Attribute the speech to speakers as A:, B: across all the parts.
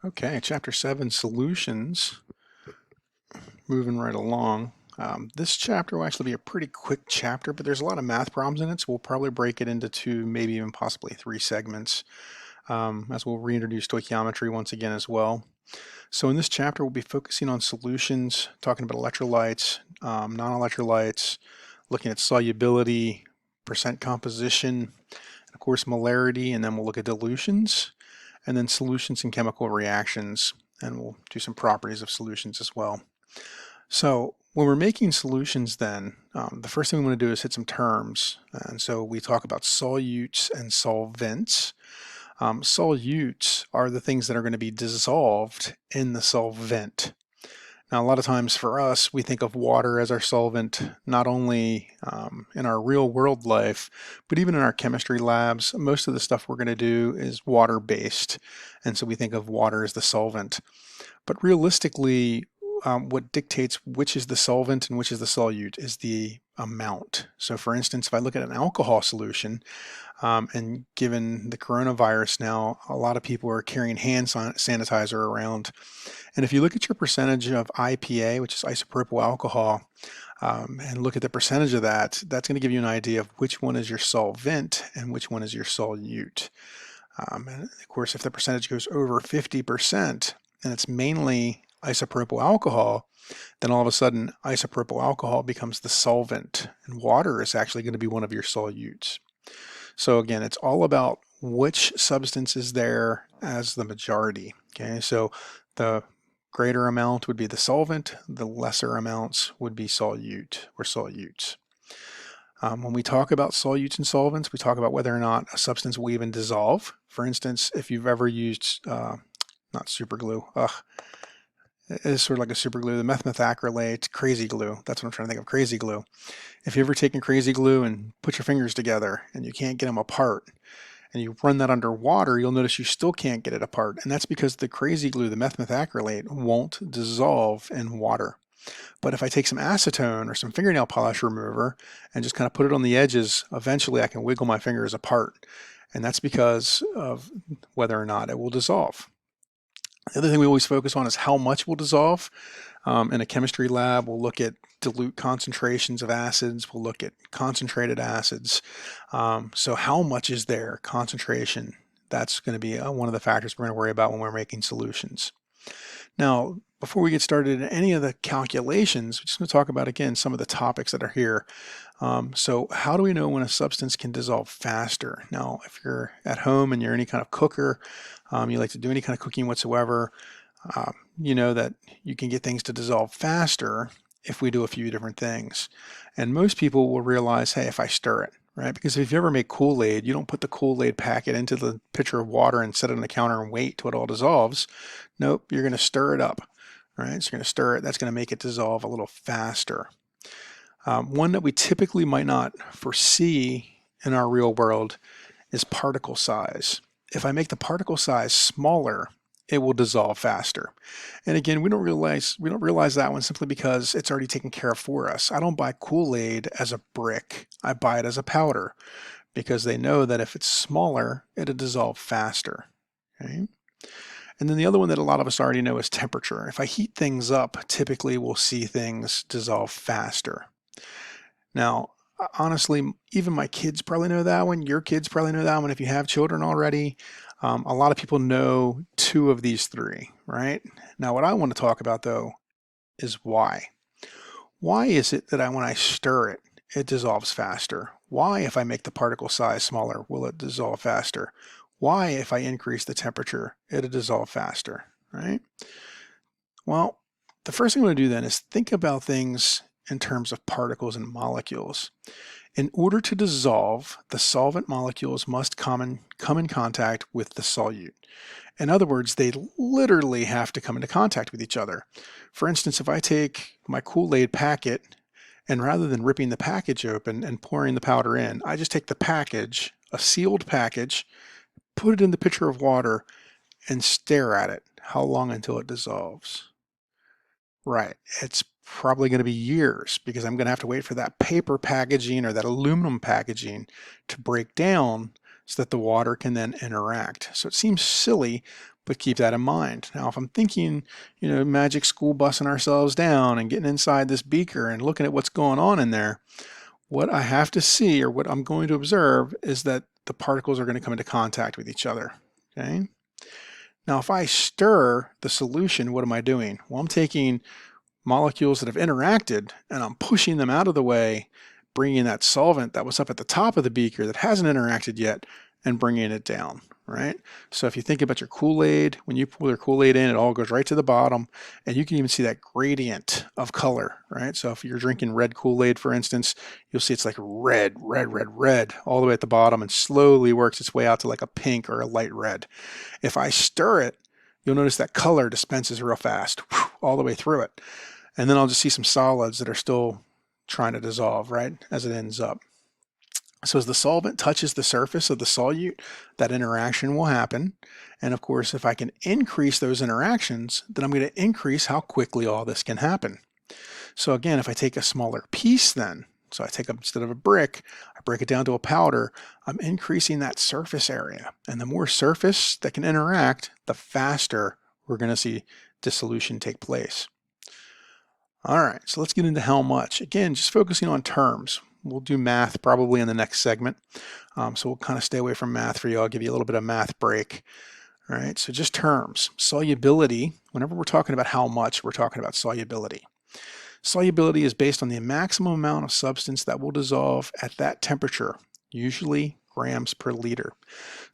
A: Okay, chapter 7, solutions. Moving right along. This chapter will actually be a pretty quick chapter, but there's a lot of math problems in it, so we'll probably break it into two, maybe even possibly three segments, as we'll reintroduce stoichiometry once again as well. So in this chapter, we'll be focusing on solutions, talking about electrolytes, non-electrolytes, looking at solubility, percent composition, and of course molarity, and then we'll look at dilutions, and then solutions and chemical reactions, and we'll do some properties of solutions as well. So when we're making solutions then, the first thing we want to do is hit some terms. And so we talk about solutes and solvents. Solutes are the things that are going to be dissolved in the solvent. Now, a lot of times for us, we think of water as our solvent, not only in our real world life, but even in our chemistry labs. Most of the stuff we're going to do is water-based. And so we think of water as the solvent. But realistically, what dictates which is the solvent and which is the solute is the amount. So for instance, if I look at an alcohol solution, and given the coronavirus now, a lot of people are carrying hand sanitizer around. And if you look at your percentage of IPA, which is isopropyl alcohol, and look at the percentage of that, that's going to give you an idea of which one is your solvent and which one is your solute. And of course, if the percentage goes over 50%, and it's mainly isopropyl alcohol, then all of a sudden isopropyl alcohol becomes the solvent, and water is actually going to be one of your solutes. So again, it's all about which substance is there as the majority. Okay, so the greater amount would be the solvent, the lesser amounts would be solute or solutes. When we talk about solutes and solvents, we talk about whether or not a substance will even dissolve. For instance, if you've ever used, not super glue, it is sort of like a super glue, the methacrylate crazy glue. That's what I'm trying to think of, crazy glue. If you've ever taken crazy glue and put your fingers together and you can't get them apart, and you run that under water, you'll notice you still can't get it apart. And that's because the crazy glue, the methacrylate, won't dissolve in water. But if I take some acetone or some fingernail polish remover and just kind of put it on the edges, eventually I can wiggle my fingers apart. And that's because of whether or not it will dissolve. The other thing we always focus on is how much will dissolve. In a chemistry lab, we'll look at dilute concentrations of acids. We'll look at concentrated acids. So how much is there? Concentration. That's going to be one of the factors we're going to worry about when we're making solutions. Now, before we get started in any of the calculations, we're just going to talk about, again, some of the topics that are here. So how do we know when a substance can dissolve faster? Now, if you're at home and you're any kind of cooker, you like to do any kind of cooking whatsoever, you know that you can get things to dissolve faster if we do a few different things. And most people will realize, hey, if I stir it, right? Because if you ever make Kool-Aid, you don't put the Kool-Aid packet into the pitcher of water and set it on the counter and wait till it all dissolves. Nope, you're going to stir it up, right? So you're going to stir it. That's going to make it dissolve a little faster. One that we typically might not foresee in our real world is particle size. If I make the particle size smaller, it will dissolve faster. And again, we don't realize that one simply because it's already taken care of for us. I don't buy Kool-Aid as a brick. I buy it as a powder because they know that if it's smaller, it'll dissolve faster. Okay? And then the other one that a lot of us already know is temperature. If I heat things up, typically we'll see things dissolve faster. Now, honestly, even my kids probably know that one. Your kids probably know that one if you have children already. A lot of people know two of these three, right? Now, what I want to talk about, though, is why. Why is it that when I stir it, it dissolves faster? Why, if I make the particle size smaller, will it dissolve faster? Why, if I increase the temperature, it'll dissolve faster, right? Well, the first thing I'm going to do then is think about things in terms of particles and molecules. In order to dissolve, the solvent molecules must come in contact with the solute. In other words, they literally have to come into contact with each other. For instance, if I take my Kool-Aid packet and rather than ripping the package open and pouring the powder in, I just take the package, a sealed package, put it in the pitcher of water and stare at it. How long until it dissolves? Right. It's probably going to be years because I'm going to have to wait for that paper packaging or that aluminum packaging to break down so that the water can then interact. So it seems silly, But keep that in mind. Now, if I'm thinking, magic school busing ourselves down and getting inside this beaker and looking at what's going on in there, what I have to see, or what I'm going to observe, is that the particles are going to come into contact with each other. Okay. Now, if I stir the solution, what am I doing? Well, I'm taking molecules that have interacted and I'm pushing them out of the way, bringing that solvent that was up at the top of the beaker that hasn't interacted yet and bringing it down, right? So if you think about your Kool-Aid, when you pour your Kool-Aid in, it all goes right to the bottom, and you can even see that gradient of color, right? So if you're drinking red Kool-Aid, for instance, you'll see it's like red, red, red, red all the way at the bottom and slowly works its way out to like a pink or a light red. If I stir it, you'll notice that color dispenses real fast, all the way through it. And then I'll just see some solids that are still trying to dissolve, right, as it ends up. So as the solvent touches the surface of the solute, that interaction will happen. And of course, if I can increase those interactions, then I'm going to increase how quickly all this can happen. So again, if I take a smaller piece then, so I take up, instead of a brick, I break it down to a powder, I'm increasing that surface area. And the more surface that can interact, the faster we're going to see dissolution take place. All right, so let's get into how much. Again, just focusing on terms. We'll do math probably in the next segment. So we'll kind of stay away from math for you. I'll give you a little bit of math break. All right, so just terms. Solubility, whenever we're talking about how much, we're talking about solubility. Solubility is based on the maximum amount of substance that will dissolve at that temperature, usually grams per liter.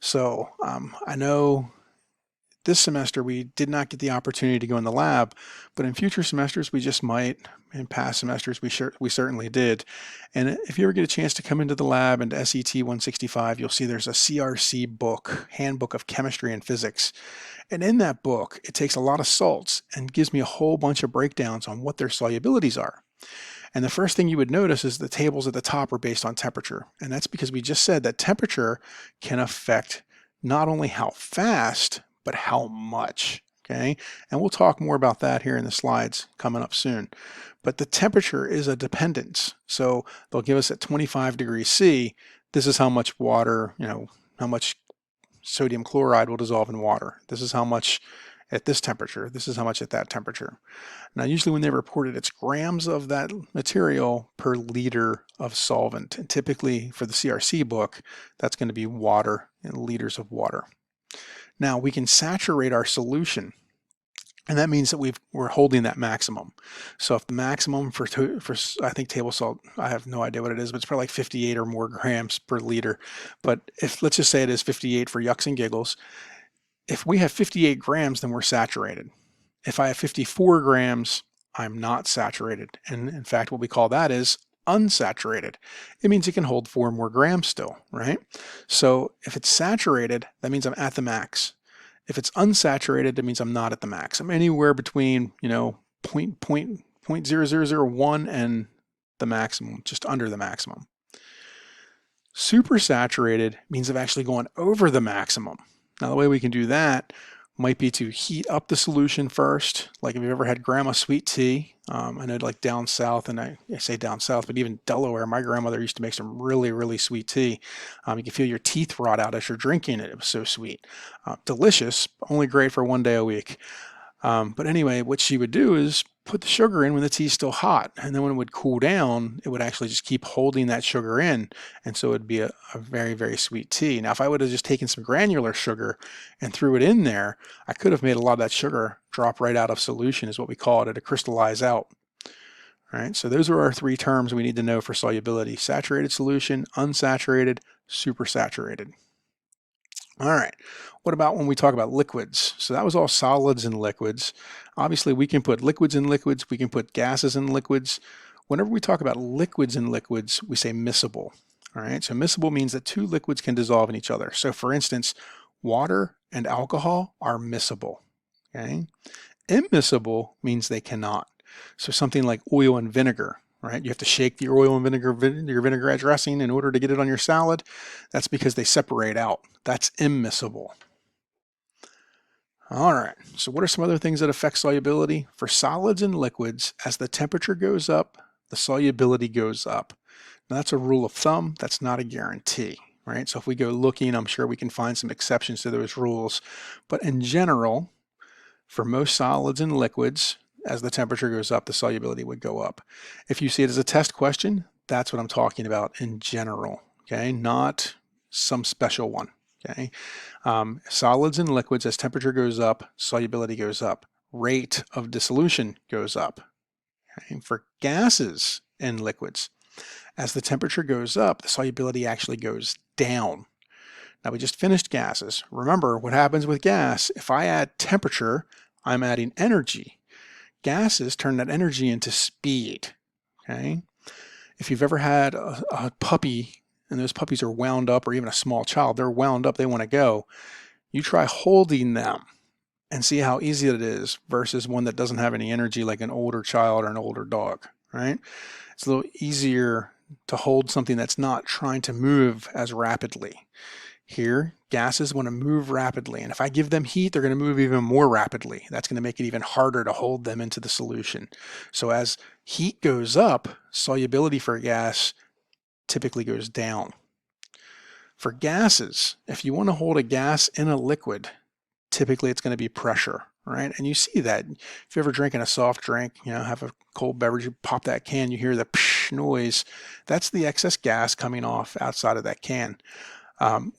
A: So I know this semester we did not get the opportunity to go in the lab, but in future semesters we just might. In past semesters we certainly did. And if you ever get a chance to come into the lab and SET 165, you'll see there's a CRC book, Handbook of Chemistry and Physics. And in that book, it takes a lot of salts and gives me a whole bunch of breakdowns on what their solubilities are. And the first thing you would notice is the tables at the top are based on temperature. And that's because we just said that temperature can affect not only how fast, but how much. Okay, and we'll talk more about that here in the slides coming up soon. But the temperature is a dependence. So they'll give us at 25 degrees C, this is how much water, how much sodium chloride will dissolve in water. This is how much at this temperature. This is how much at that temperature. Now, usually when they report it, it's grams of that material per liter of solvent. And typically for the CRC book, that's going to be water in liters of water. Now we can saturate our solution, and that means that we're holding that maximum. So if the maximum for I think table salt, I have no idea what it is, but it's probably like 58 or more grams per liter. But if, let's just say it is 58 for yucks and giggles, if we have 58 grams, then we're saturated. If I have 54 grams, I'm not saturated. And in fact, what we call that is unsaturated. It means it can hold 4 more grams still, right? So if it's saturated, that means I'm at the max. If it's unsaturated, that means I'm not at the max. I'm anywhere between, 0.0001 and the maximum, just under the maximum. Supersaturated means I've actually gone over the maximum. Now the way we can do that might be to heat up the solution first. Like if you've ever had grandma sweet tea, I know like down south, and I say down south, but even Delaware, my grandmother used to make some really, really sweet tea. You can feel your teeth rot out as you're drinking it. It was so sweet. Delicious, only great for 1 day a week. But anyway, what she would do is put the sugar in when the tea's still hot, and then when it would cool down, it would actually just keep holding that sugar in, and so it'd be a very, very sweet tea. Now, if I would have just taken some granular sugar and threw it in there, I could have made a lot of that sugar drop right out of solution, is what we call it, to crystallize out. All right, so those are our 3 terms we need to know for solubility: saturated solution, unsaturated, supersaturated. All right, what about when we talk about liquids? So that was all solids and liquids. Obviously, we can put liquids in liquids, we can put gases in liquids. Whenever we talk about liquids in liquids, we say miscible. All right, so miscible means that 2 liquids can dissolve in each other. So for instance, water and alcohol are miscible. Okay, immiscible means they cannot. So something like oil and vinegar. Right? You have to shake the oil and your vinaigrette dressing in order to get it on your salad. That's because they separate out. That's immiscible. All right, so what are some other things that affect solubility? For solids and liquids, as the temperature goes up, the solubility goes up. Now that's a rule of thumb, that's not a guarantee. right? So if we go looking, I'm sure we can find some exceptions to those rules. But in general, for most solids and liquids, as the temperature goes up, the solubility would go up. If you see it as a test question, that's what I'm talking about in general, okay? Not some special one, okay? Solids and liquids, as temperature goes up, solubility goes up. Rate of dissolution goes up. Okay? For gases and liquids, as the temperature goes up, the solubility actually goes down. Now we just finished gases. Remember what happens with gas. If I add temperature, I'm adding energy. Gases turn that energy into speed. Okay? If you've ever had a puppy and those puppies are wound up, or even a small child, they're wound up, they want to go. You try holding them and see how easy it is versus one that doesn't have any energy, like an older child or an older dog, right? It's a little easier to hold something that's not trying to move as rapidly. Here, gases want to move rapidly, and if I give them heat, they're going to move even more rapidly. That's going to make it even harder to hold them into the solution. So as heat goes up, solubility for a gas typically goes down. For gases, if you want to hold a gas in a liquid, typically it's going to be pressure, right? And you see that. If you're ever drinking a soft drink, have a cold beverage, you pop that can, you hear the psh noise. That's the excess gas coming off outside of that can.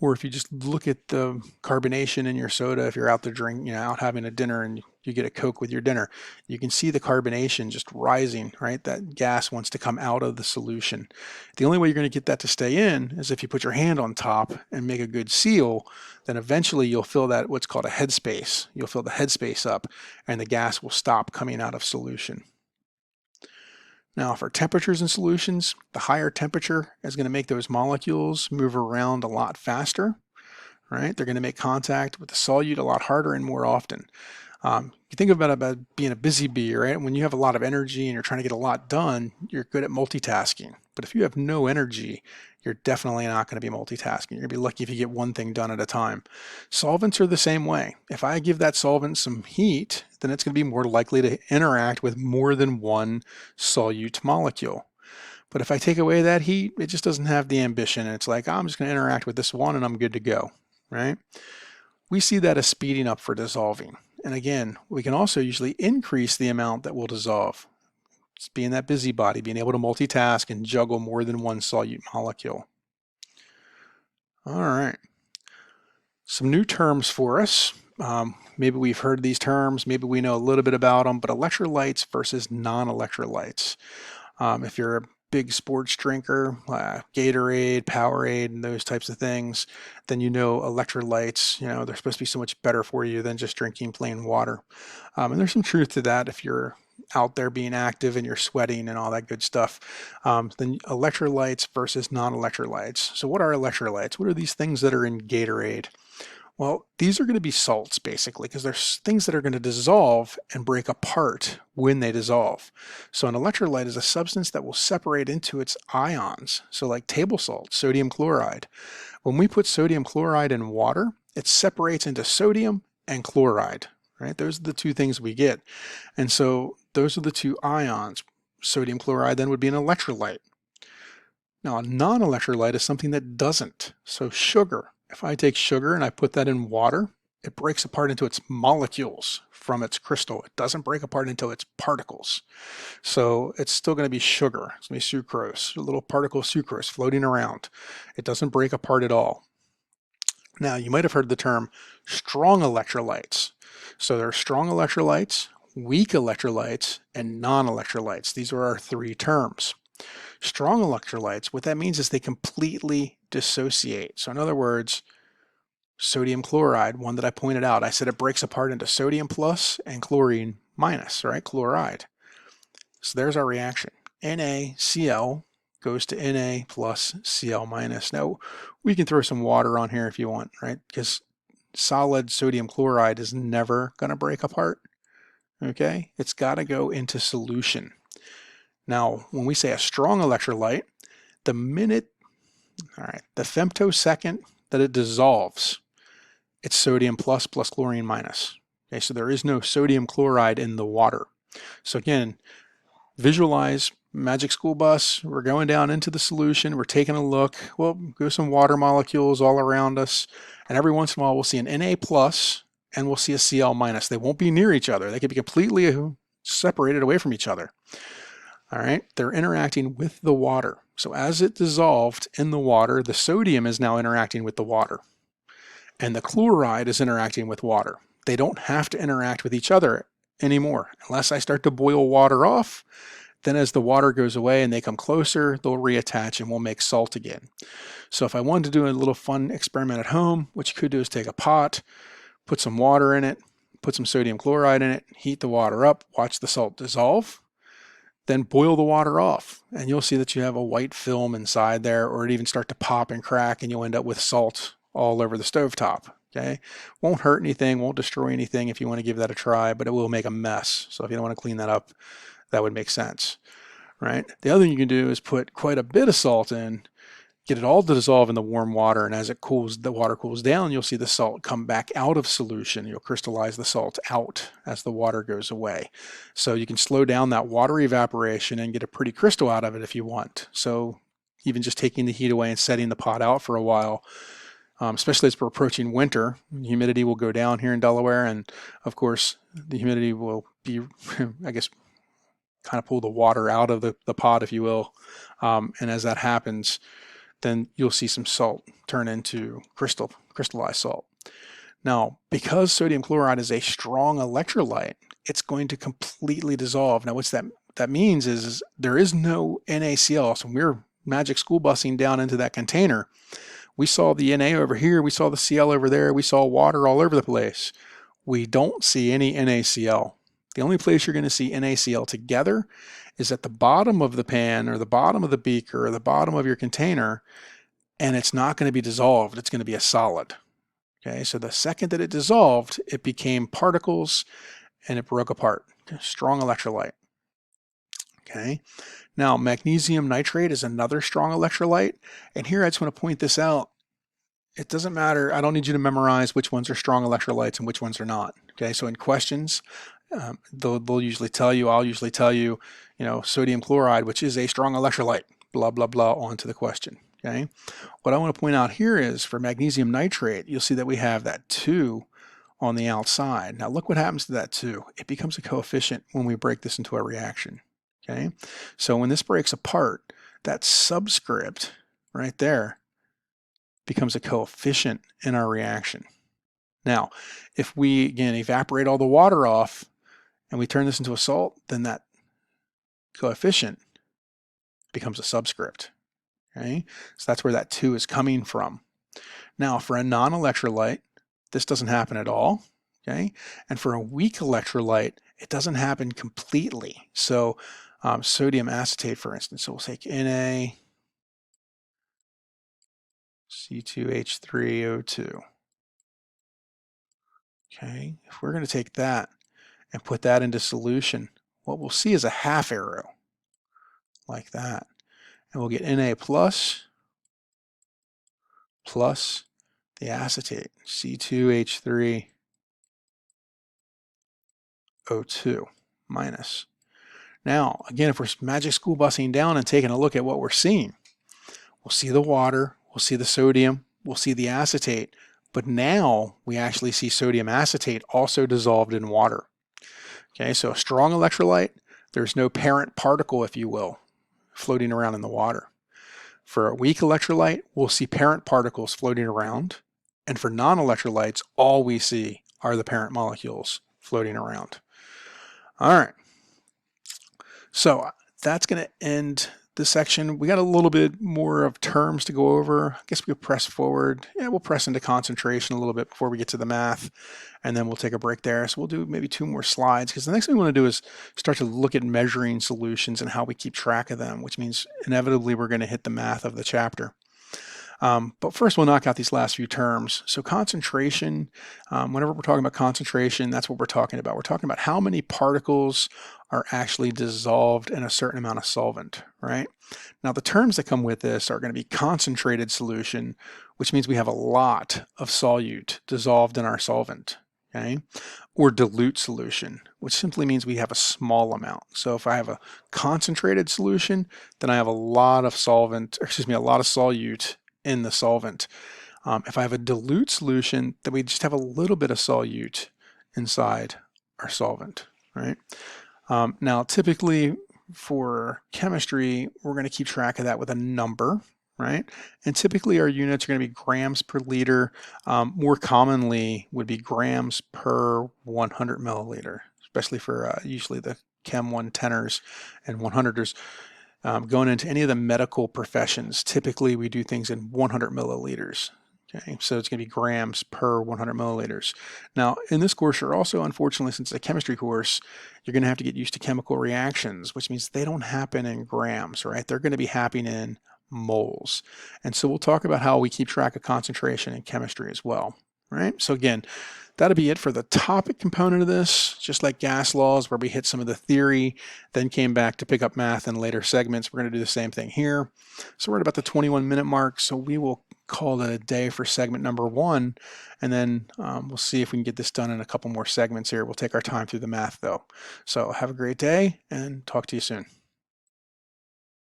A: Or if you just look at the carbonation in your soda, if you're out there out having a dinner and you get a Coke with your dinner, you can see the carbonation just rising, right? That gas wants to come out of the solution. The only way you're going to get that to stay in is if you put your hand on top and make a good seal, then eventually you'll fill that what's called a headspace. You'll fill the headspace up and the gas will stop coming out of solution. Now for temperatures and solutions, the higher temperature is going to make those molecules move around a lot faster, right? They're going to make contact with the solute a lot harder and more often. You think about being a busy bee, right? When you have a lot of energy and you're trying to get a lot done, you're good at multitasking. But if you have no energy, you're definitely not going to be multitasking. You're going to be lucky if you get one thing done at a time. Solvents are the same way. If I give that solvent some heat, then it's going to be more likely to interact with more than one solute molecule. But if I take away that heat, it just doesn't have the ambition. It's like, I'm just going to interact with this one and I'm good to go, right? We see that as speeding up for dissolving. And again, we can also usually increase the amount that will dissolve. It's being that busybody, being able to multitask and juggle more than one solute molecule. All right. Some new terms for us. Maybe we've heard these terms, maybe we know a little bit about them, but electrolytes versus non-electrolytes. If you're a big sports drinker, Gatorade, Powerade, and those types of things, then electrolytes, they're supposed to be so much better for you than just drinking plain water. And there's some truth to that if you're out there being active and you're sweating and all that good stuff. Then electrolytes versus non-electrolytes. So what are electrolytes? What are these things that are in Gatorade? Well, these are going to be salts basically, because there's things that are going to dissolve and break apart when they dissolve. So an electrolyte is a substance that will separate into its ions. So like table salt, sodium chloride. When we put sodium chloride in water, it separates into sodium and chloride, right? Those are the two things we get. And so those are the two ions. Sodium chloride then would be an electrolyte. Now a non-electrolyte is something that doesn't. So sugar. If I take sugar and I put that in water, it breaks apart into its molecules from its crystal. It doesn't break apart into its particles. So it's still going to be sugar. It's going to be sucrose, a little particle of sucrose floating around. It doesn't break apart at all. Now, you might have heard the term strong electrolytes. So there are strong electrolytes, weak electrolytes, and non-electrolytes. These are our three terms. Strong electrolytes, what that means is they completely dissociate. So in other words, sodium chloride, one that I pointed out, I said it breaks apart into sodium plus and chlorine minus, right? Chloride. So there's our reaction. NaCl goes to Na plus Cl minus. Now, we can throw some water on here if you want, right? Because solid sodium chloride is never going to break apart, okay? It's got to go into solution. Now, when we say a strong electrolyte, the femtosecond that it dissolves, it's sodium plus chlorine minus. Okay, so there is no sodium chloride in the water. So again, visualize magic school bus, we're going down into the solution, we're taking a look, well, go some water molecules all around us, and every once in a while we'll see an Na plus and we'll see a Cl minus. They won't be near each other. They could be completely separated away from each other. All right, they're interacting with the water. So as it dissolved in the water, the sodium is now interacting with the water, and the chloride is interacting with water. They don't have to interact with each other anymore. Unless I start to boil water off, then as the water goes away and they come closer, they'll reattach and we'll make salt again. So if I wanted to do a little fun experiment at home, what you could do is take a pot, put some water in it, put some sodium chloride in it, heat the water up, watch the salt dissolve, then boil the water off, and you'll see that you have a white film inside there, or it even start to pop and crack, and you'll end up with salt all over the stovetop. Okay, won't hurt anything, won't destroy anything if you want to give that a try, but it will make a mess. So if you don't want to clean that up, that would make sense, right? The other thing you can do is put quite a bit of salt in, get it all to dissolve in the warm water, and as it cools, the water cools down, you'll see the salt come back out of solution. You'll crystallize the salt out as the water goes away. So you can slow down that water evaporation and get a pretty crystal out of it if you want. So even just taking the heat away and setting the pot out for a while, especially as we're approaching winter, humidity will go down here in Delaware, and of course the humidity will be, I guess, kind of pull the water out of the pot, if you will. And as that happens, then you'll see some salt turn into crystallized salt. Now, because sodium chloride is a strong electrolyte, it's going to completely dissolve. Now, what's that means is there is no NaCl. So when we're magic school busing down into that container, we saw the Na over here, we saw the Cl over there, we saw water all over the place. We don't see any NaCl. The only place you're going to see NaCl together is at the bottom of the pan or the bottom of the beaker or the bottom of your container, and it's not going to be dissolved. It's going to be a solid. Okay, so the second that it dissolved, it became particles and it broke apart. Strong electrolyte. Okay, now magnesium nitrate is another strong electrolyte, and here I just want to point this out. It doesn't matter. I don't need you to memorize which ones are strong electrolytes and which ones are not. Okay, so in questions, they'll usually tell you, I'll usually tell you, sodium chloride, which is a strong electrolyte, blah, blah, blah, onto the question. Okay, what I want to point out here is for magnesium nitrate, you'll see that we have that 2 on the outside. Now look what happens to that 2. It becomes a coefficient when we break this into a reaction. Okay, so when this breaks apart, that subscript right there becomes a coefficient in our reaction. Now, if we, again, evaporate all the water off and we turn this into a salt, then that coefficient becomes a subscript. Okay, so that's where that 2 is coming from. Now, for a non-electrolyte, this doesn't happen at all. Okay, and for a weak electrolyte, it doesn't happen completely. So sodium acetate, for instance, so we'll take Na C2H3O2. Okay, if we're going to take that and put that into solution, what we'll see is a half arrow like that. And we'll get Na plus the acetate, C2H3O2 minus. Now, again, if we're magic school busing down and taking a look at what we're seeing, we'll see the water, we'll see the sodium, we'll see the acetate, but now we actually see sodium acetate also dissolved in water. Okay, so a strong electrolyte, there's no parent particle, if you will, floating around in the water. For a weak electrolyte, we'll see parent particles floating around, and for non-electrolytes, all we see are the parent molecules floating around. All right, so that's going to end this section. We got a little bit more of terms to go over. I guess we could press forward. Yeah, we'll press into concentration a little bit before we get to the math, and then we'll take a break there. So we'll do maybe 2 more slides, because the next thing we want to do is start to look at measuring solutions and how we keep track of them, which means inevitably we're going to hit the math of the chapter. But first we'll knock out these last few terms. So concentration, whenever we're talking about concentration, that's what we're talking about. We're talking about how many particles are actually dissolved in a certain amount of solvent, right? Now the terms that come with this are going to be concentrated solution, which means we have a lot of solute dissolved in our solvent. okay? Or dilute solution, which simply means we have a small amount. So if I have a concentrated solution, then I have a lot of solvent, or excuse me, a lot of solute in the solvent. If I have a dilute solution, then we just have a little bit of solute inside our solvent, right? Now, typically for chemistry, we're going to keep track of that with a number, right? And typically our units are going to be grams per liter. More commonly would be grams per 100 milliliter, especially for usually the Chem 110ers and 100ers. Going into any of the medical professions, typically we do things in 100 milliliters. Okay, so it's going to be grams per 100 milliliters. Now, in this course, you're also, unfortunately, since it's a chemistry course, you're going to have to get used to chemical reactions, which means they don't happen in grams, right? They're going to be happening in moles. And so we'll talk about how we keep track of concentration in chemistry as well, right? So again, that'll be it for the topic component of this, just like gas laws, where we hit some of the theory, then came back to pick up math in later segments. We're going to do the same thing here. So we're at about the 21-minute mark, so we will call it a day for segment number 1, and then we'll see if we can get this done in a couple more segments here. We'll take our time through the math though. So have a great day and talk to you soon.